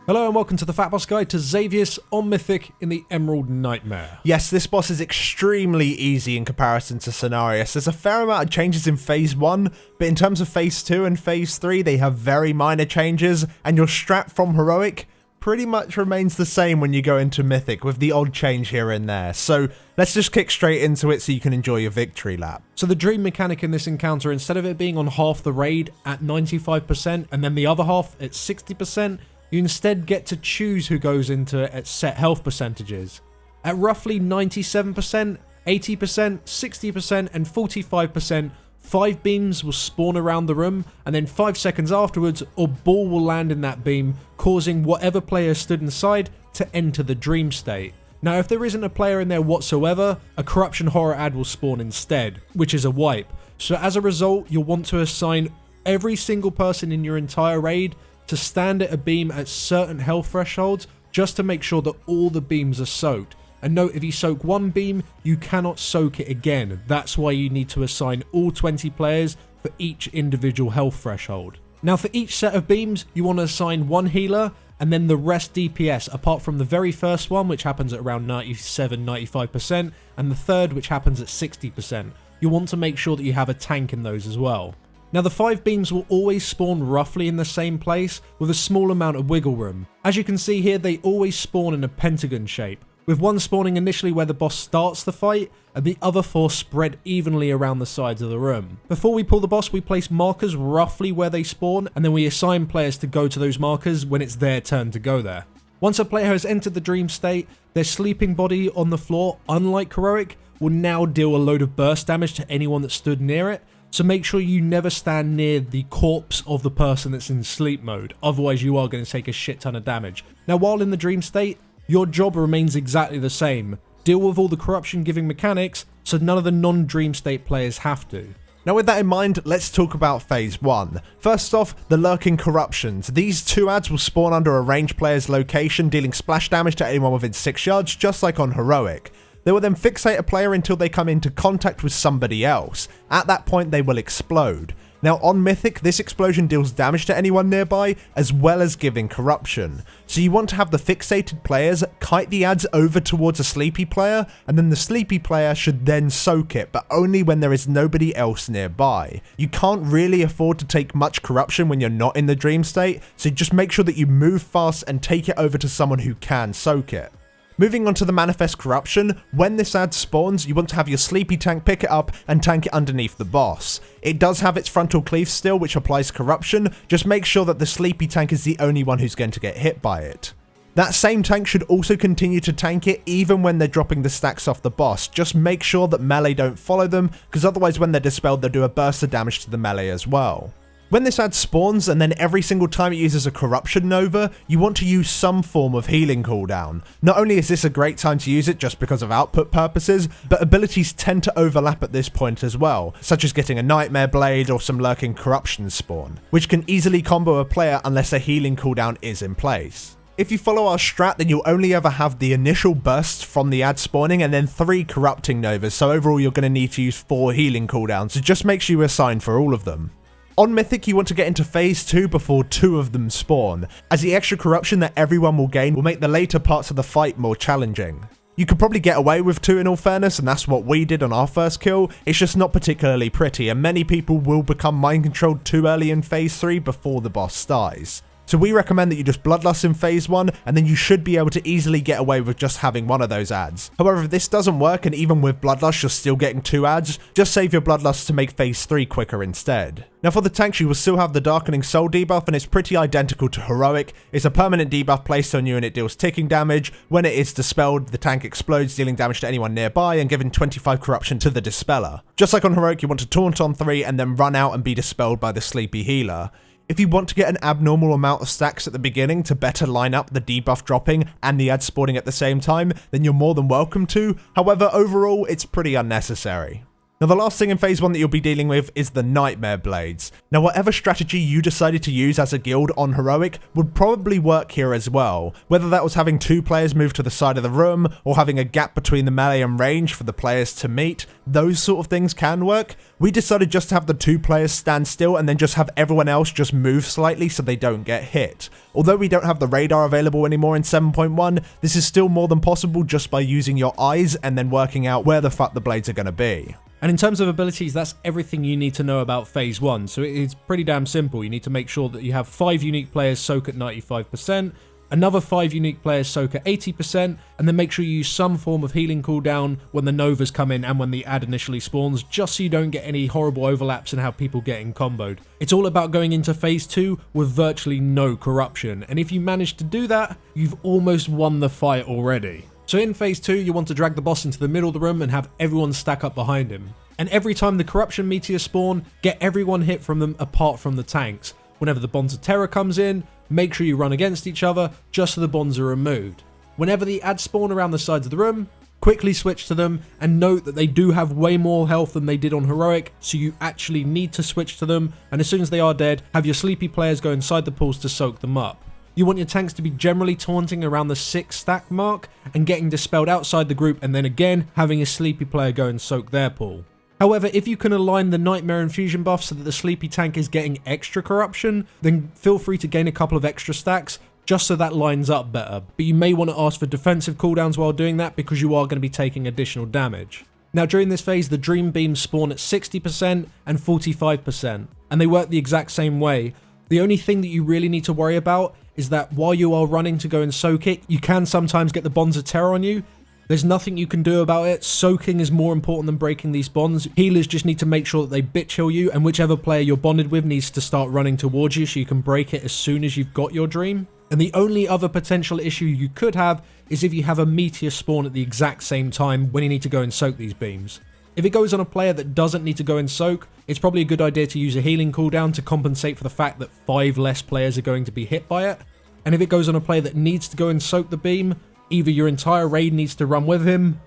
Hello and welcome to the FatBoss Guide to Xavius on Mythic in the Emerald Nightmare. Yes, this boss is extremely easy in comparison to Cenarius. There's a fair amount of changes in Phase 1, but in terms of Phase 2 and Phase 3, they have very minor changes, and your strat from Heroic pretty much remains the same when you go into Mythic, with the odd change here and there. So let's just kick straight into it so you can enjoy your victory lap. So the dream mechanic in this encounter, instead of it being on half the raid at 95% and then the other half at 60%, you instead get to choose who goes into it at set health percentages. At roughly 97%, 80%, 60% and 45%, 5 beams will spawn around the room, and then 5 seconds afterwards a ball will land in that beam, causing whatever player stood inside to enter the dream state. Now if there isn't a player in there whatsoever, a corruption horror ad will spawn instead, which is a wipe. So as a result, you'll want to assign every single person in your entire raid to stand at a beam at certain health thresholds, just to make sure that all the beams are soaked. And note, if you soak one beam, you cannot soak it again. That's why you need to assign all 20 players for each individual health threshold. Now for each set of beams, you want to assign one healer and then the rest DPS, apart from the very first one, which happens at around 97-95%, and the third, which happens at 60%. You want to make sure that you have a tank in those as well. Now the 5 beams will always spawn roughly in the same place, with a small amount of wiggle room. As you can see here, they always spawn in a pentagon shape, with one spawning initially where the boss starts the fight, and the other 4 spread evenly around the sides of the room. Before we pull the boss, we place markers roughly where they spawn, and then we assign players to go to those markers when it's their turn to go there. Once a player has entered the dream state, their sleeping body on the floor, unlike Heroic, will now deal a load of burst damage to anyone that stood near it. So make sure you never stand near the corpse of the person that's in sleep mode, otherwise you are going to take a shit ton of damage. Now while in the dream state, your job remains exactly the same. Deal with all the corruption giving mechanics, so none of the non-dream state players have to. Now with that in mind, let's talk about Phase 1. First off, the lurking corruptions. These 2 ads will spawn under a ranged player's location, dealing splash damage to anyone within 6 yards, just like on Heroic. They will then fixate a player until they come into contact with somebody else. At that point, they will explode. Now on Mythic, this explosion deals damage to anyone nearby, as well as giving corruption. So you want to have the fixated players kite the ads over towards a sleepy player, and then the sleepy player should then soak it, but only when there is nobody else nearby. You can't really afford to take much corruption when you're not in the dream state, so just make sure that you move fast and take it over to someone who can soak it. Moving on to the manifest corruption, when this ad spawns, you want to have your sleepy tank pick it up and tank it underneath the boss. It does have its frontal cleave still, which applies corruption, just make sure that the sleepy tank is the only one who's going to get hit by it. That same tank should also continue to tank it even when they're dropping the stacks off the boss. Just make sure that melee don't follow them, because otherwise when they're dispelled they'll do a burst of damage to the melee as well. When this ad spawns, and then every single time it uses a corruption nova, you want to use some form of healing cooldown. Not only is this a great time to use it just because of output purposes, but abilities tend to overlap at this point as well, such as getting a nightmare blade or some lurking corruption spawn, which can easily combo a player unless a healing cooldown is in place. If you follow our strat, then you'll only ever have the initial burst from the ad spawning and then 3 corrupting novas, so overall you're going to need to use 4 healing cooldowns, so just make sure you assign for all of them. On Mythic, you want to get into Phase 2 before 2 of them spawn, as the extra corruption that everyone will gain will make the later parts of the fight more challenging. You could probably get away with 2 in all fairness, and that's what we did on our first kill. It's just not particularly pretty, and many people will become mind controlled too early in Phase 3 before the boss dies. So we recommend that you just bloodlust in Phase 1, and then you should be able to easily get away with just having one of those ads. However, if this doesn't work, and even with bloodlust you're still getting 2 ads, just save your bloodlust to make Phase 3 quicker instead. Now for the tanks, you will still have the Darkening Soul debuff, and it's pretty identical to Heroic. It's a permanent debuff placed on you and it deals ticking damage. When it is dispelled, the tank explodes, dealing damage to anyone nearby and giving 25 corruption to the dispeller. Just like on Heroic, you want to taunt on 3 and then run out and be dispelled by the sleepy healer. If you want to get an abnormal amount of stacks at the beginning to better line up the debuff dropping and the ad spawning at the same time, then you're more than welcome to. However, overall, it's pretty unnecessary. Now the last thing in phase 1 that you'll be dealing with is the Nightmare Blades. Now whatever strategy you decided to use as a guild on Heroic would probably work here as well, whether that was having 2 players move to the side of the room, or having a gap between the melee and range for the players to meet. Those sort of things can work. We decided just to have the 2 players stand still and then just have everyone else just move slightly so they don't get hit. Although we don't have the radar available anymore in 7.1, this is still more than possible just by using your eyes and then working out where the fuck the blades are going to be. And in terms of abilities, that's everything you need to know about phase 1, so it's pretty damn simple. You need to make sure that you have 5 unique players soak at 95%, another 5 unique players soak at 80%, and then make sure you use some form of healing cooldown when the Novas come in and when the ad initially spawns, just so you don't get any horrible overlaps in how people getting comboed. It's all about going into phase 2 with virtually no corruption, and if you manage to do that, you've almost won the fight already. So in phase 2, you want to drag the boss into the middle of the room and have everyone stack up behind him. And every time the corruption meteors spawn, get everyone hit from them apart from the tanks. Whenever the bonds of terror comes in, make sure you run against each other just so the bonds are removed. Whenever the ads spawn around the sides of the room, quickly switch to them and note that they do have way more health than they did on Heroic, so you actually need to switch to them, and as soon as they are dead, have your sleepy players go inside the pools to soak them up. You want your tanks to be generally taunting around the 6 stack mark and getting dispelled outside the group, and then again having a sleepy player go and soak their pool. However, if you can align the Nightmare Infusion buff so that the sleepy tank is getting extra corruption, then feel free to gain a couple of extra stacks just so that lines up better. But you may want to ask for defensive cooldowns while doing that because you are going to be taking additional damage. Now during this phase, the Dream Beams spawn at 60% and 45%, and they work the exact same way. The only thing that you really need to worry about is that while you are running to go and soak it, you can sometimes get the bonds of terror on you. There's nothing you can do about it. Soaking is more important than breaking these bonds. Healers just need to make sure that they bitch heal you, and whichever player you're bonded with needs to start running towards you so you can break it as soon as you've got your dream. And the only other potential issue you could have is if you have a meteor spawn at the exact same time when you need to go and soak these beams. If it goes on a player that doesn't need to go and soak, it's probably a good idea to use a healing cooldown to compensate for the fact that 5 less players are going to be hit by it. And if it goes on a player that needs to go and soak the beam, either your entire raid needs to run with him,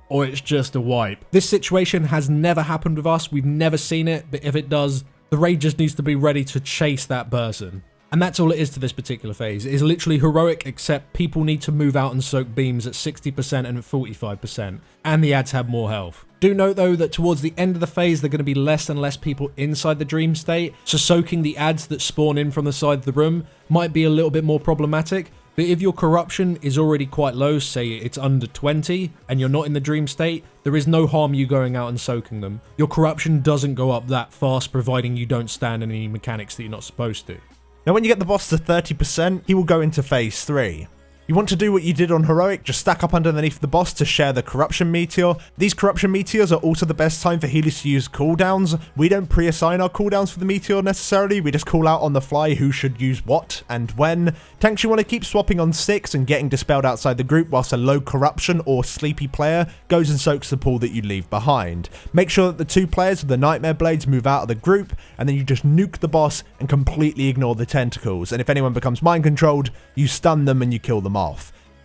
or it's just a wipe. This situation has never happened with us, we've never seen it, but if it does, the raid just needs to be ready to chase that person. And that's all it is to this particular phase. It is literally Heroic, except people need to move out and soak beams at 60% and at 45%, and the ads have more health. Do note though that towards the end of the phase, there are going to be less and less people inside the dream state, so soaking the ads that spawn in from the side of the room might be a little bit more problematic. But if your corruption is already quite low, say it's under 20, and you're not in the dream state, there is no harm you going out and soaking them. Your corruption doesn't go up that fast, providing you don't stand in any mechanics that you're not supposed to. Now when you get the boss to 30%, he will go into phase 3. You want to do what you did on Heroic, just stack up underneath the boss to share the Corruption Meteor. These Corruption Meteors are also the best time for healers to use cooldowns. We don't pre-assign our cooldowns for the Meteor necessarily, we just call out on the fly who should use what and when. Tanks you want to keep swapping on 6 and getting dispelled outside the group whilst a low Corruption or sleepy player goes and soaks the pool that you leave behind. Make sure that the 2 players with the Nightmare Blades move out of the group, and then you just nuke the boss and completely ignore the tentacles, and if anyone becomes mind controlled, you stun them and you kill them off.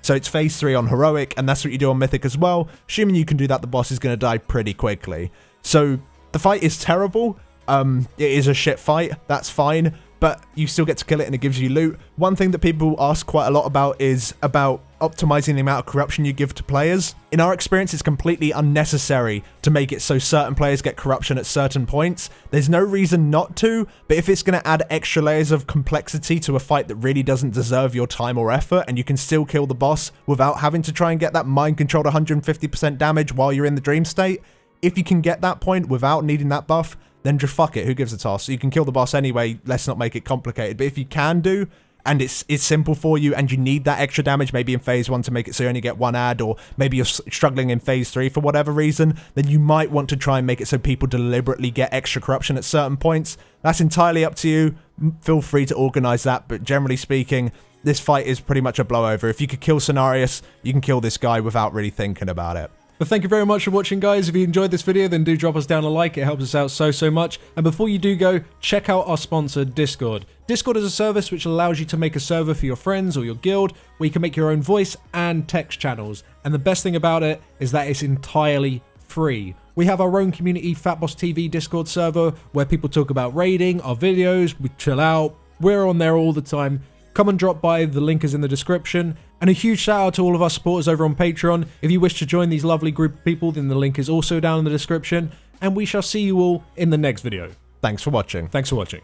So it's phase 3 on Heroic, and that's what you do on Mythic as well. Assuming you can do that, the boss is going to die pretty quickly. So the fight is terrible. It is a shit fight, that's fine, but you still get to kill it and it gives you loot. One thing that people ask quite a lot about is about optimizing the amount of corruption you give to players. In our experience, it's completely unnecessary to make it so certain players get corruption at certain points. There's no reason not to, but if it's going to add extra layers of complexity to a fight that really doesn't deserve your time or effort, and you can still kill the boss without having to try and get that mind-controlled 150% damage while you're in the dream state, if you can get that point without needing that buff, then just fuck it, who gives a toss? So you can kill the boss anyway, let's not make it complicated. But if you can do, and it's simple for you, and you need that extra damage, maybe in phase 1 to make it so you only get 1 ad, or maybe you're struggling in phase 3 for whatever reason, then you might want to try and make it so people deliberately get extra corruption at certain points. That's entirely up to you. Feel free to organize that, but generally speaking, this fight is pretty much a blowover. If you could kill Cenarius, you can kill this guy without really thinking about it. But thank you very much for watching, guys. If you enjoyed this video, then do drop us down a like. It helps us out so much. And before you do go, check out our sponsor, Discord. Discord is a service which allows you to make a server for your friends or your guild, where you can make your own voice and text channels. And the best thing about it is that it's entirely free. We have our own community FatbossTV Discord server where people talk about raiding, our videos, we chill out. We're on there all the time. Come and drop by, the link is in the description. And a huge shout out to all of our supporters over on Patreon. If you wish to join these lovely group of people, then the link is also down in the description. And we shall see you all in the next video. Thanks for watching. Thanks for watching.